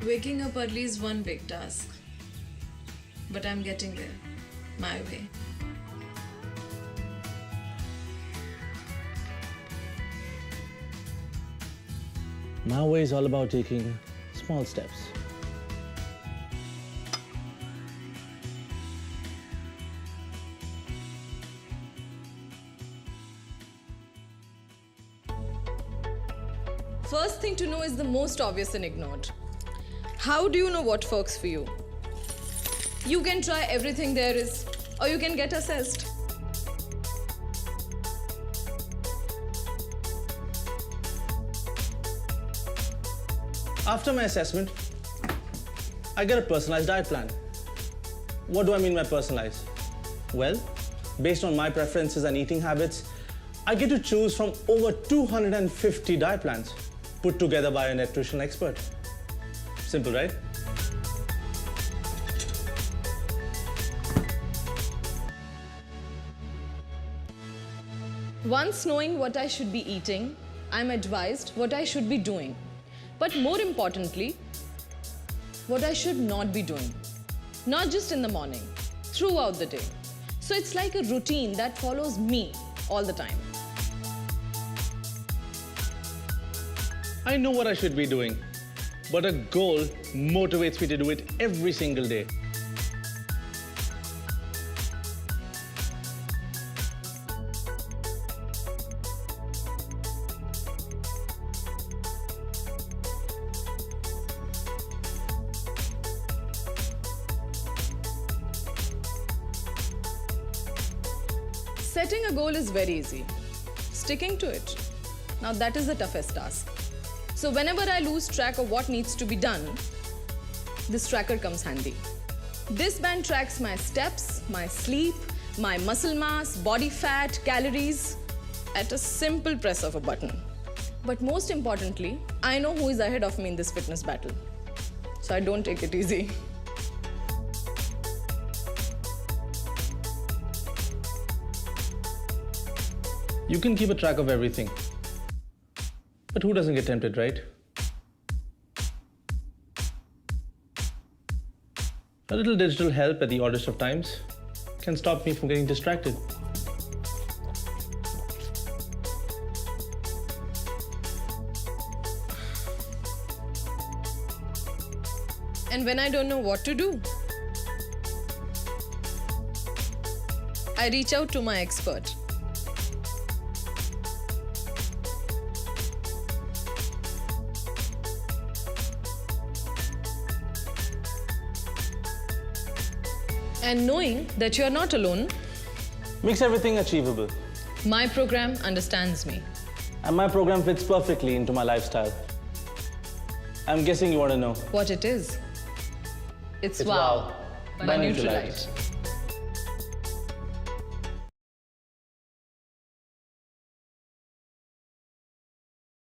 Waking up early is one big task. But I'm getting there. My way. My way is all about taking small steps. First thing to know is the most obvious and ignored. How do you know what works for you? You can try everything there is, or you can get assessed. After my assessment, I get a personalized diet plan. What do I mean by personalized? Well, based on my preferences and eating habits, I get to choose from over 250 diet plans put together by a nutritional expert. Simple, right? Once knowing what I should be eating, I'm advised what I should be doing. But more importantly, what I should not be doing. Not just in the morning, throughout the day. So it's like a routine that follows me all the time. I know what I should be doing, but a goal motivates me to do it every single day. Setting a goal is very easy. Sticking to it, now that is the toughest task. So whenever I lose track of what needs to be done, this tracker comes handy. This band tracks my steps, my sleep, my muscle mass, body fat, calories at a simple press of a button. But most importantly, I know who is ahead of me in this fitness battle. So I don't take it easy. You can keep a track of everything. But who doesn't get tempted, right? A little digital help at the oddest of times can stop me from getting distracted. And when I don't know what to do, I reach out to my expert. And knowing that you're not alone, Makes everything achievable. my program understands me. And my program fits perfectly into my lifestyle. I'm guessing you want to know. What it is? It's It's Wow Wow by by Nutrilite. Nutrilite.